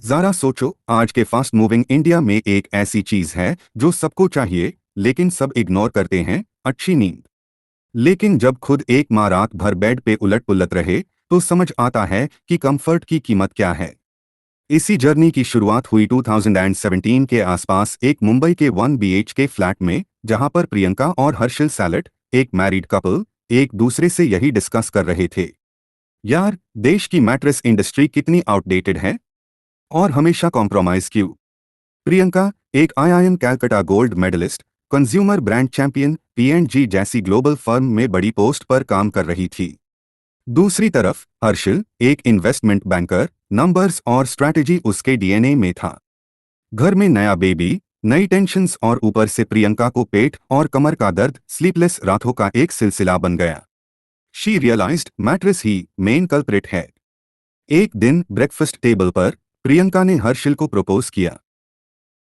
जरा सोचो, आज के फास्ट मूविंग इंडिया में एक ऐसी चीज है जो सबको चाहिए, लेकिन सब इग्नोर करते हैं। अच्छी नींद। लेकिन जब खुद एक माँ रात भर बेड पे उलट पुलट रहे, तो समझ आता है कि कंफर्ट की कीमत क्या है। इसी जर्नी की शुरुआत हुई 2017 के आसपास एक मुंबई के 1 BHK फ्लैट में, जहां पर प्रियंका और हर्षिल सैलट, एक मैरिड कपल, एक दूसरे से यही डिस्कस कर रहे थे। यार, देश की मैट्रेस इंडस्ट्री कितनी आउटडेटेड है और हमेशा कॉम्प्रोमाइज क्यों। प्रियंका, एक IIM Calcutta gold medallist, consumer brand champion, P&G जैसी ग्लोबल फर्म में बड़ी पोस्ट पर काम कर रही थी। दूसरी तरफ हर्षिल, एक इन्वेस्टमेंट बैंकर, नंबर्स और स्ट्रैटेजी उसके DNA में था। घर में नया बेबी, नई टेंशन्स और ऊपर से प्रियंका को पेट और कमर का दर्द, स्लीपलेस रातों का एक सिलसिला बन गया। शी रियलाइज्ड मैट्रेस ही मेन कल्प्रिट है। एक दिन ब्रेकफास्ट टेबल पर प्रियंका ने हर्षिल को प्रपोज किया।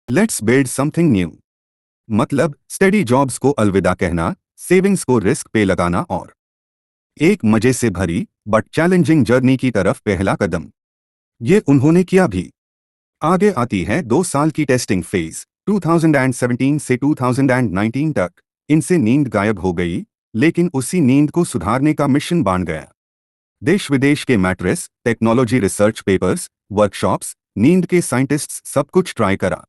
Let's build something new. मतलब स्टडी जॉब्स को अलविदा कहना, सेविंग्स को रिस्क पे लगाना और एक मजे से भरी बट चैलेंजिंग जर्नी की तरफ पहला कदम। ये उन्होंने किया भी। आगे आती है 2 साल की टेस्टिंग फेज, 2017 से 2019 तक। इनसे नींद गायब हो गई, लेकिन उसी नींद को सुधारने का मिशन बन गया। देश विदेश के mattress, technology research papers, workshops, नींद के साइंटिस्ट्स, सब कुछ ट्राई करा।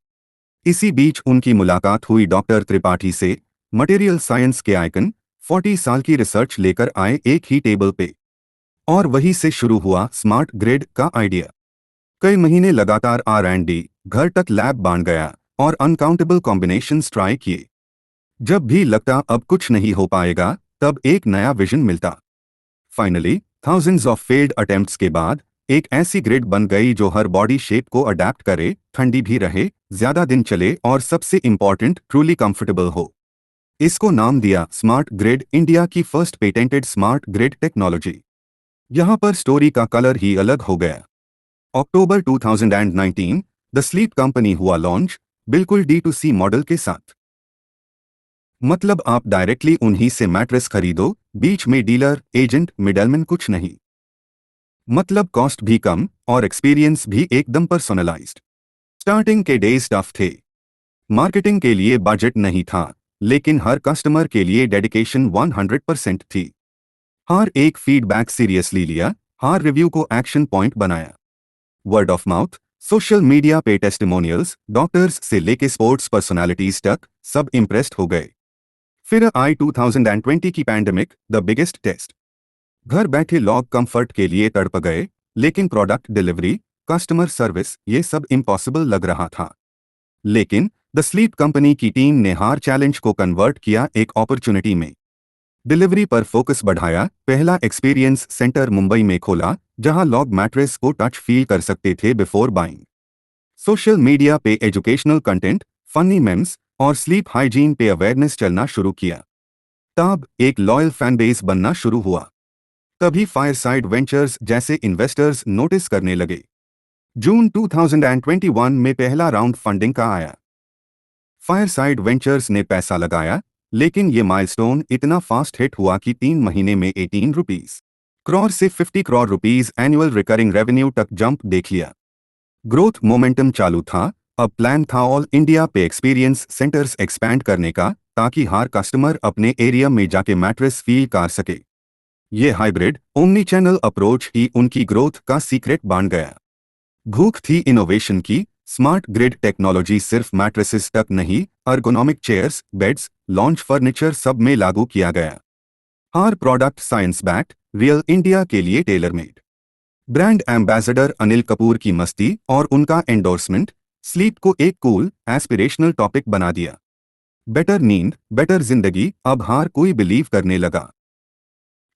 इसी बीच उनकी मुलाकात हुई डॉक्टर त्रिपाठी से, मटेरियल साइंस के आइकन, 40 साल की रिसर्च लेकर आए एक ही टेबल पे। और वहीं से शुरू हुआ स्मार्ट ग्रिड का आइडिया। कई महीने लगातार R&D, घर तक लैब बन गया और अनकाउंटेबल कॉम्बिनेशंस ट्राई किए। जब भी लगता अब कुछ नहीं हो पाएगा, तब एक नया विजन मिलता। Finally, thousands of failed attempts के बाद एक ऐसी ग्रिड बन गई जो हर बॉडी शेप को अडेप्ट करे, ठंडी भी रहे, ज्यादा दिन चले और सबसे इंपॉर्टेंट, ट्रूली कंफर्टेबल हो। इसको नाम दिया स्मार्ट ग्रिड, इंडिया की first patented smart grid technology. यहां पर स्टोरी का कलर ही अलग हो गया। अक्टूबर 2019, द स्लीप कंपनी हुआ लॉन्च, बिल्कुल D2C मॉडल के साथ। मतलब आप डायरेक्टली उन्हीं से मैट्रेस खरीदो, बीच में डीलर, एजेंट, मिडलमैन कुछ नहीं। मतलब कॉस्ट भी कम और एक्सपीरियंस भी एकदम पर्सनलाइज्ड। स्टार्टिंग के डेज टफ थे। मार्केटिंग के लिए बजट नहीं था, लेकिन हर कस्टमर के लिए डेडिकेशन 100% थी। हर एक फीडबैक सीरियसली लिया, हर रिव्यू को एक्शन पॉइंट बनाया। Word of mouth, social media पे टेस्टिमोनियल्स, डॉक्टर्स से लेके स्पोर्ट्स पर्सनालिटीज तक, सब इम्प्रेस्ड हो गए। फिर आई 2020 की पैंडेमिक, द बिगेस्ट टेस्ट। घर बैठे लोग कंफर्ट के लिए तड़प गए, लेकिन प्रोडक्ट डिलीवरी, कस्टमर सर्विस, ये सब इम्पॉसिबल लग रहा था। लेकिन द स्लीप कंपनी की टीम ने हर चैलेंज को कन्वर्ट किया एक अपॉर्चुनिटी में। डिलीवरी पर फोकस बढ़ाया, पहला एक्सपीरियंस सेंटर मुंबई में खोला, जहां लोग मैट्रेस को टच फील कर सकते थे बिफोर बाइंग। सोशल मीडिया पे एजुकेशनल कंटेंट, फनी मेम्स और स्लीप हाइजीन पे अवेयरनेस चलना शुरू किया। तब एक लॉयल फैन बेस बनना शुरू हुआ। तभी फायरसाइड वेंचर्स जैसे इन्वेस्टर्स नोटिस करने लगे। जून 2021 में पहला राउंड फंडिंग का आया। फायरसाइड वेंचर्स ने पैसा लगाया, लेकिन ये माइलस्टोन इतना फास्ट हिट हुआ कि 3 महीने में 18 रुपीज करोड़ से 50 crore rupees annual recurring revenue तक जंप देख लिया। ग्रोथ मोमेंटम चालू था। अब प्लान था ऑल इंडिया पे एक्सपीरियंस सेंटर्स एक्सपैंड करने का, ताकि हर कस्टमर अपने एरिया में जाके मैट्रेस फील कर सके। ये हाइब्रिड ओमनी चैनल अप्रोच ही उनकी ग्रोथ का सीक्रेट बन गया। भूख थी इनोवेशन की। स्मार्ट ग्रिड टेक्नोलॉजी सिर्फ मैट्रेसेस तक नहीं, ergonomic chairs, beds, launch furniture, सब में लागू किया गया। हर product science backed, real India के लिए tailor made. Brand ambassador Anil Kapoor की मस्ती और उनका एंडोर्समेंट स्लीप को एक कूल, एस्पिरेशनल टॉपिक बना दिया। बेटर नींद, बेटर जिंदगी, अब हर कोई बिलीव करने लगा।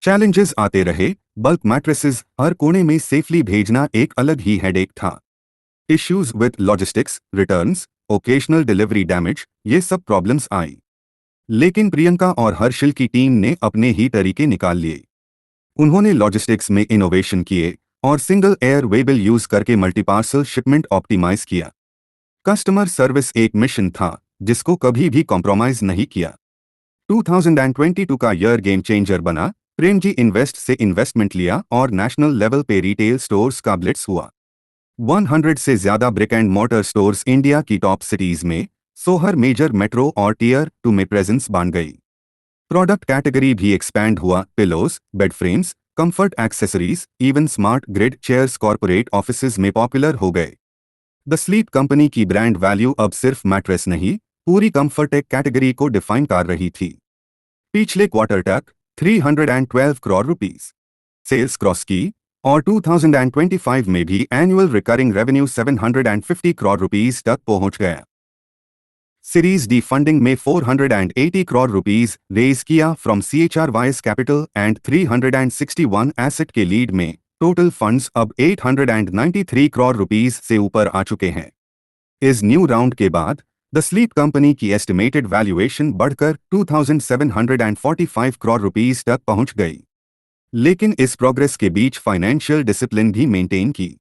चैलेंजेस आते रहे। बल्क मैट्रेसेस हर कोने में सेफली भेजना एक अलग ही हेडेक था। Issues with logistics, returns, occasional delivery damage, ये सब प्रॉब्लम्स आई। लेकिन प्रियंका और हर्षिल की टीम ने अपने ही तरीके निकाल लिए। उन्होंने लॉजिस्टिक्स में इनोवेशन किए और सिंगल एयर वेबल यूज करके मल्टीपार्सल शिपमेंट ऑप्टिमाइज किया। कस्टमर सर्विस एक मिशन था जिसको कभी भी कॉम्प्रोमाइज नहीं किया। 2022 का ईयर गेम चेंजर बना। प्रेमजी इन्वेस्ट से इन्वेस्टमेंट लिया और नेशनल लेवल पे रिटेल स्टोर्स का ब्लिट्स हुआ। 100 से ज्यादा brick and mortar stores India की टॉप सिटीज में, सोहर मेजर मेट्रो और टियर 2 में प्रेजेंस बन गई। प्रोडक्ट कैटेगरी भी एक्सपैंड हुआ, pillows, bed frames, comfort accessories, even smart grid chairs corporate offices में पॉपुलर हो गए। द स्लीप कंपनी की ब्रांड वैल्यू अब सिर्फ मैट्रेस नहीं, पूरी कंफर्ट टेक कैटेगरी को डिफाइन कर रही थी। पिछले क्वार्टर तक 312 करोड़ रुपीस सेल्स क्रॉस की और 2025 में भी annual recurring revenue 750 crore rupees तक पहुंच गया। सीरीज डी फंडिंग में 480 करोड़ रुपीस रेज किया from CHRY's capital and 361 asset के लीड में टोटल फंड्स अब 893 करोड़ रुपीस से ऊपर आ चुके हैं। इस न्यू राउंड के बाद द स्लीप कंपनी की एस्टिमेटेड वैल्यूएशन बढ़कर 2745 करोड़ रुपीस तक पहुंच गई। लेकिन इस प्रोग्रेस के बीच फाइनेंशियल डिसिप्लिन भी मेंटेन की,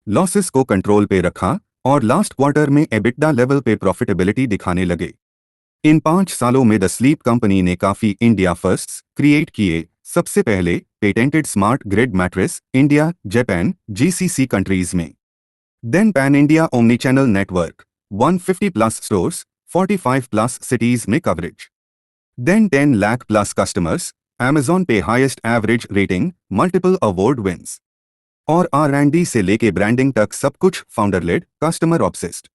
लॉसेस को कंट्रोल पे रखा और लास्ट क्वार्टर में एबिटडा लेवल पे प्रॉफिटेबिलिटी दिखाने लगे। इन 5 सालों में द स्लीप कंपनी ने काफी इंडिया फर्स्ट्स क्रिएट किए। सबसे पहले patented smart grid mattress India, Japan, GCC countries में। Then pan India omni channel network, 150 plus stores, 45 plus cities में coverage. Then 10 lakh plus customers, Amazon पे highest average rating, multiple award wins और R&D से लेके branding तक सब कुछ founder lead, customer obsessed.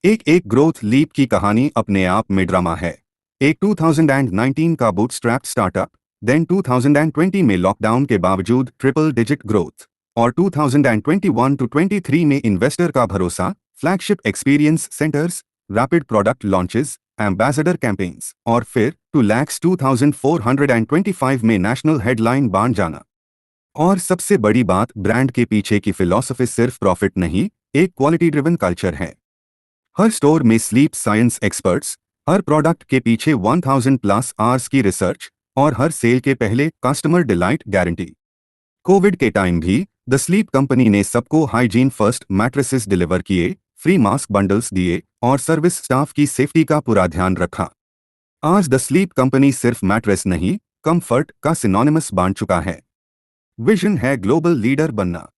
एक एक ग्रोथ लीप की कहानी अपने आप में ड्रामा है। एक 2019 का बूटस्ट्रैप्ड स्टार्टअप, देन 2020 में लॉकडाउन के बावजूद ट्रिपल डिजिट ग्रोथ और 2021 टू 23 में इन्वेस्टर का भरोसा, flagship experience centres, rapid product launches, ambassador campaigns और फिर 2,2425 में नेशनल हेडलाइन बन जाना। और सबसे बड़ी बात, ब्रांड के पीछे की फिलॉसफी सिर्फ प्रॉफिट नहीं, एक क्वालिटी ड्रिवन कल्चर है। हर स्टोर में स्लीप साइंस एक्सपर्ट्स, हर प्रोडक्ट के पीछे 1000 प्लस आवर्स की रिसर्च और हर सेल के पहले कस्टमर डिलाइट गारंटी। कोविड के टाइम भी द स्लीप कंपनी ने सबको हाइजीन फर्स्ट मैट्रेसेस डिलीवर किए, फ्री मास्क बंडल्स दिए और सर्विस स्टाफ की सेफ्टी का पूरा ध्यान रखा। आज द स्लीप कंपनी सिर्फ मैट्रेस नहीं, कंफर्ट का सिनोनिमस बन चुका है। विजन है ग्लोबल लीडर बनना।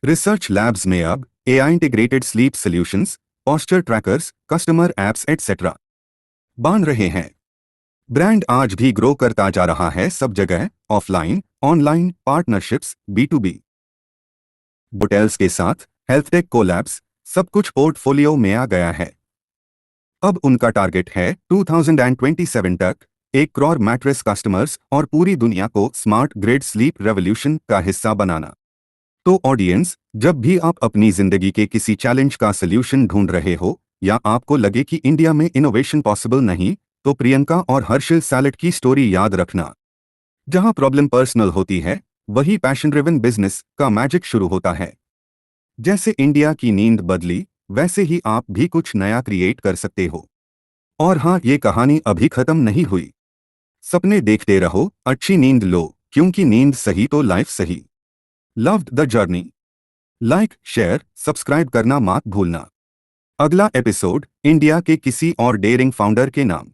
रिसर्च लैब्स में अब AI integrated sleep solutions, posture trackers, customer apps etcetera बन रहे हैं। ब्रांड आज भी ग्रो करता जा रहा है सब जगह, offline, online, partnerships, B2B hotels के साथ, हेल्थ टेक कोलैब्स, सब कुछ पोर्टफोलियो में आ गया है। अब उनका टारगेट है 2027 तक 1 करोड़ मैट्रेस कस्टमर्स और पूरी दुनिया को स्मार्ट ग्रिड स्लीप रेवोल्यूशन का हिस्सा बनाना। तो ऑडियंस, जब भी आप अपनी जिंदगी के किसी चैलेंज का सल्यूशन ढूंढ रहे हो या आपको लगे कि इंडिया में इनोवेशन पॉसिबल नहीं, तो प्रियंका और हर्षिल सैलेट की स्टोरी याद रखना। जहां प्रॉब्लम पर्सनल होती है, वही पैशन ड्रिवन बिजनेस का मैजिक शुरू होता है। जैसे इंडिया की नींद बदली, वैसे ही आप भी कुछ नया क्रिएट कर सकते हो। और हाँ, ये कहानी अभी खत्म नहीं हुई। सपने देखते रहो, अच्छी नींद लो, क्योंकि नींद सही तो लाइफ सही। Loved the journey. Like, share, subscribe करना मत भूलना। अगला एपिसोड इंडिया के किसी और डेयरिंग फाउंडर के नाम।